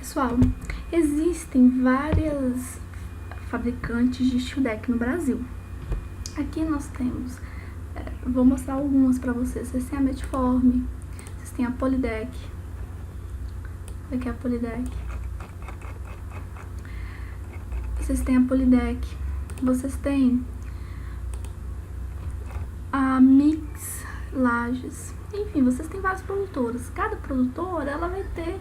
Pessoal, existem várias fabricantes de steel deck no Brasil. Aqui nós temos, vou mostrar algumas para vocês. Vocês têm a Metform, vocês têm a Polydeck. Aqui é a Polydeck. Vocês têm a Polydeck. Vocês têm a Mix Lages. Enfim, vocês têm vários produtores. Cada produtora, ela vai ter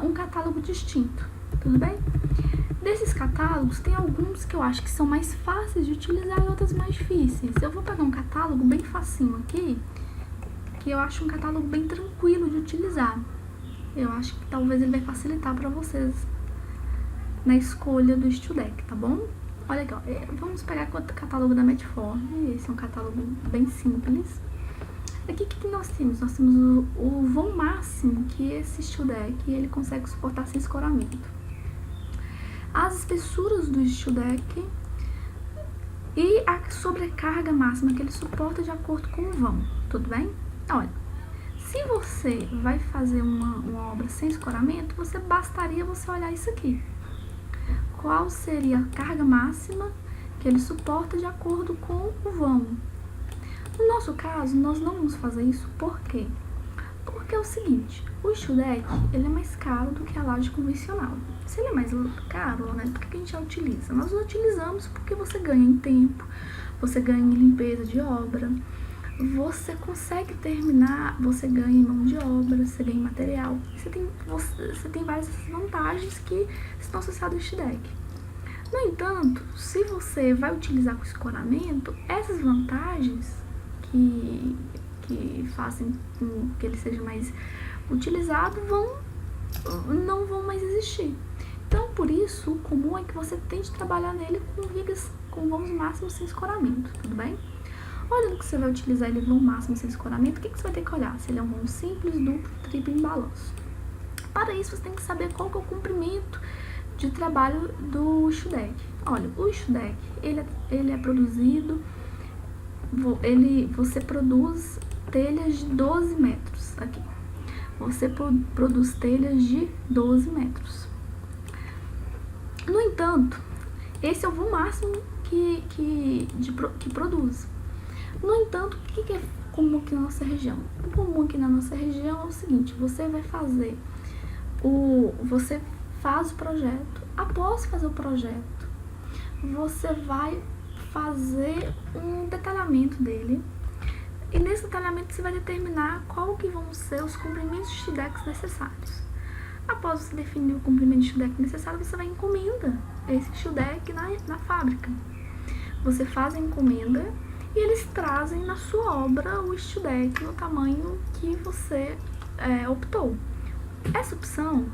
um catálogo distinto, tudo bem? Desses catálogos, tem alguns que eu acho que são mais fáceis de utilizar e outros mais difíceis. Eu vou pegar um catálogo bem facinho aqui, que eu acho um catálogo bem tranquilo de utilizar. Eu acho que talvez ele vai facilitar para vocês na escolha do steel deck, tá bom? Olha aqui, ó, vamos pegar o catálogo da Metform. Esse é um catálogo bem simples. Aqui o que nós temos? Nós temos o vão máximo que esse steel deck ele consegue suportar sem escoramento. As espessuras do steel deck e a sobrecarga máxima que ele suporta de acordo com o vão, tudo bem? Olha, se você vai fazer uma obra sem escoramento, bastaria você olhar isso aqui. Qual seria a carga máxima que ele suporta de acordo com o vão? No nosso caso, nós não vamos fazer isso, por quê? Porque é o seguinte, o steel deck, ele é mais caro do que a laje convencional. Se ele é mais caro, né, por que a gente já utiliza? Nós o utilizamos porque você ganha em tempo, você ganha em limpeza de obra, você consegue terminar, você ganha em mão de obra, você ganha em material. Você tem várias vantagens que estão associadas ao steel deck. No entanto, se você vai utilizar com escoramento, essas vantagens que fazem com que ele seja mais utilizado não vão mais existir. Então, por isso, o comum é que você tente trabalhar nele com vigas com vãos máximos sem escoramento, tudo bem? Olha no que você vai utilizar ele vão máximo sem escoramento, o que você vai ter que olhar? Se ele é um vão simples, duplo, triplo em balanço. Para isso, você tem que saber qual que é o comprimento de trabalho do steel deck. Olha, o steel deck, ele é produzido, você produz telhas de 12 metros aqui. Você produz telhas de 12 metros. No entanto, esse é o vão máximo que produz. No entanto, o que é comum aqui na nossa região? O comum aqui na nossa região é o seguinte, você faz o projeto, após fazer o projeto, você vai fazer um detalhamento dele, e nesse detalhamento você vai determinar qual que vão ser os comprimentos de steel decks necessários. Após você definir o comprimento de steel deck necessário, você vai encomenda esse steel deck na fábrica. Você faz a encomenda e eles trazem na sua obra o steel deck no tamanho que você optou. Essa opção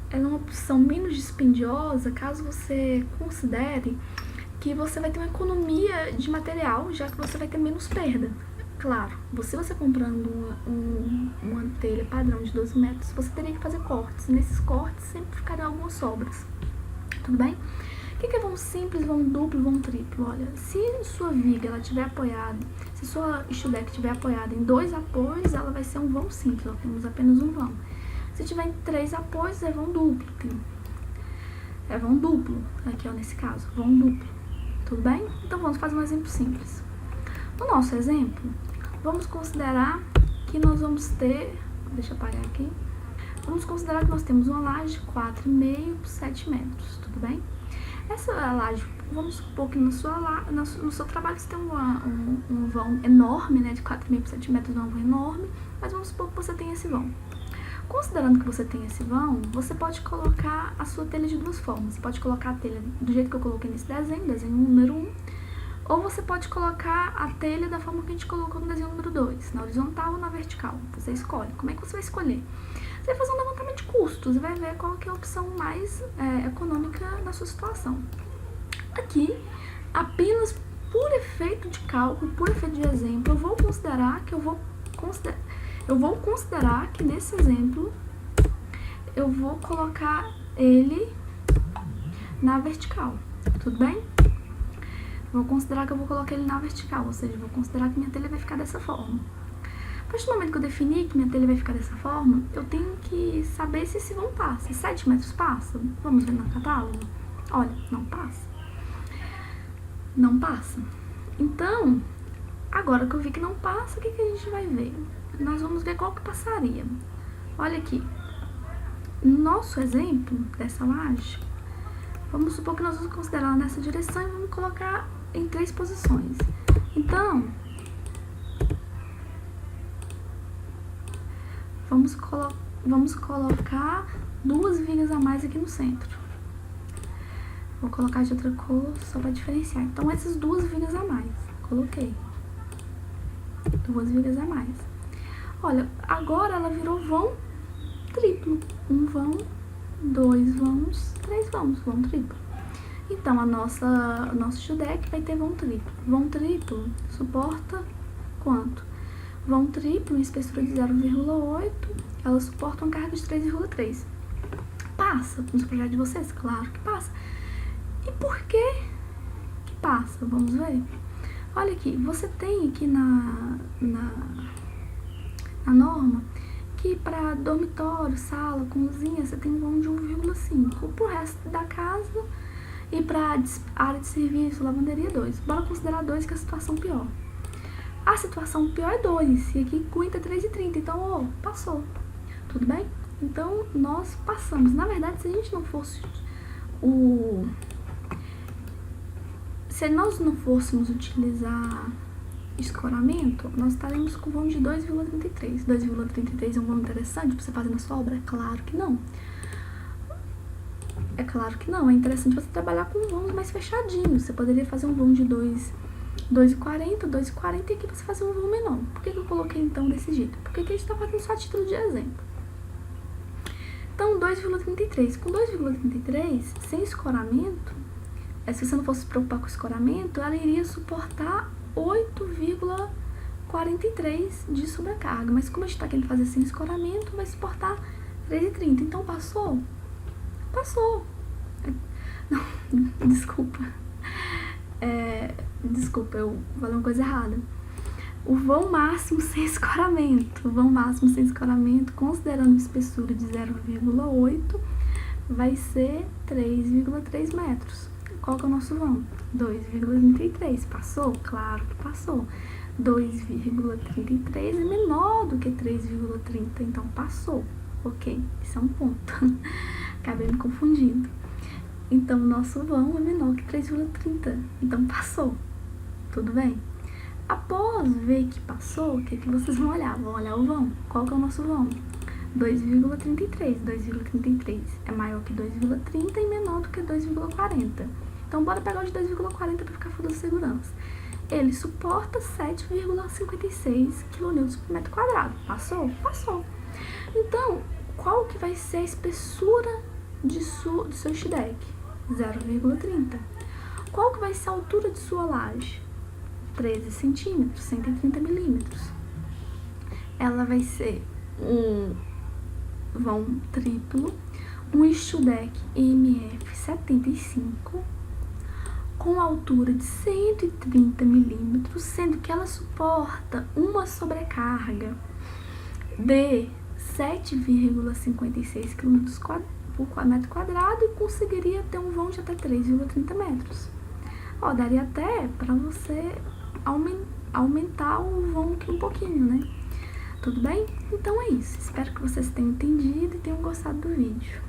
é uma opção menos dispendiosa caso você considere que você vai ter uma economia de material, já que você vai ter menos perda. Claro, se você comprando uma telha padrão de 12 metros, você teria que fazer cortes. Nesses cortes sempre ficariam algumas sobras. Tudo bem? O que é vão simples, vão duplo, vão triplo? Olha, se sua viga ela tiver apoiada, se sua steel deck estiver apoiada em 2 apoios, ela vai ser um vão simples, nós temos apenas um vão. Se tiver em 3 apoios, é vão duplo. É vão duplo, aqui ó, nesse caso, vão duplo. Tudo bem? Então vamos fazer um exemplo simples. No nosso exemplo, vamos considerar que nós vamos ter, deixa eu apagar aqui, vamos considerar que nós temos uma laje de 4,5 por 7 metros, tudo bem? Essa laje, vamos supor que no seu trabalho você tem um vão enorme, né, de 4,5 por 7 metros, um vão enorme, mas vamos supor que você tem esse vão. Considerando que você tem esse vão, você pode colocar a sua telha de duas formas. Você pode colocar a telha do jeito que eu coloquei nesse desenho número 1, ou você pode colocar a telha da forma que a gente colocou no desenho número 2, na horizontal ou na vertical. Você escolhe. Como é que você vai escolher? Você vai fazer um levantamento de custos e vai ver qual que é a opção mais econômica na sua situação. Aqui, apenas por efeito de cálculo, por efeito de exemplo, eu vou considerar que nesse exemplo eu vou colocar ele na vertical, tudo bem? Vou considerar que eu vou colocar ele na vertical, ou seja, vou considerar que minha telha vai ficar dessa forma. partir do momento que eu defini que minha telha vai ficar dessa forma, eu tenho que saber se esse vão passa. 7 metros passa? Vamos ver no catálogo? Olha, não passa. Não passa. Então, agora que eu vi que não passa, o que a gente vai ver? Nós vamos ver qual que passaria. Olha aqui. No nosso exemplo dessa laje, vamos supor que nós vamos considerar ela nessa direção e vamos colocar em 3 posições. Então, vamos colocar 2 vigas a mais aqui no centro. Vou colocar de outra cor só para diferenciar. Então, essas 2 vigas a mais. Coloquei. 2 vigas a mais. Olha, agora ela virou vão triplo. 1 vão, 2 vãos, 3 vãos, vão triplo. Então, o nosso steel deck vai ter vão triplo. Vão triplo suporta quanto? Vão triplo, espessura de 0,8, ela suporta uma carga de 3,3. Passa nos projetos de vocês? Claro que passa. E por que passa? Vamos ver. Olha aqui, você tem aqui na norma que para dormitório, sala, cozinha, você tem um vão de 1,5. Pro resto da casa e para área de serviço, lavanderia, 2. Bora considerar 2, que é a situação pior. A situação pior é 2, e aqui aguenta 3,30, então, passou. Tudo bem? Então, nós passamos. Na verdade, se a gente não fosse se nós não fôssemos utilizar escoramento, nós estaremos com vão de 2,33. 2,33 é um vão interessante para você fazer na sua obra? Claro que não. É claro que não. É interessante você trabalhar com vãos mais fechadinhos. Você poderia fazer um vão de 2,40, 2,40 e aqui você fazer um vão menor. Por que eu coloquei então desse jeito? Porque aqui a gente está fazendo só a título de exemplo. Então, 2,33. Com 2,33, sem escoramento, se você não fosse se preocupar com o escoramento, ela iria suportar 8,43 de sobrecarga. Mas como a gente está querendo fazer sem escoramento, vai suportar 3,30. Então, passou? Passou. Não, desculpa. Desculpa, eu falei uma coisa errada. O vão máximo sem escoramento. O vão máximo sem escoramento, considerando espessura de 0,8, vai ser 3,3 metros. Qual que é o nosso vão? 2,33. Passou? Claro que passou. 2,33 é menor do que 3,30, então passou. Ok, isso é um ponto. Acabei me confundindo. Então, o nosso vão é menor que 3,30, então passou. Tudo bem? Após ver que passou, o que vocês vão olhar? Vão olhar o vão. Qual que é o nosso vão? 2,33. 2,33 é maior que 2,30 e menor do que 2,40. Então, bora pegar o de 2,40 para ficar full da segurança. Ele suporta 7,56 kN por metro quadrado. Passou? Passou. Então, qual que vai ser a espessura do seu deck? 0,30. Qual que vai ser a altura de sua laje? 13 centímetros, 130 milímetros. Ela vai ser um vão triplo, um steel deck MF75, com altura de 130 milímetros, sendo que ela suporta uma sobrecarga de 7,56 kN por metro quadrado e conseguiria ter um vão de até 3,30 metros. Daria até para você aumentar o vão aqui um pouquinho, né? Tudo bem? Então é isso. Espero que vocês tenham entendido e tenham gostado do vídeo.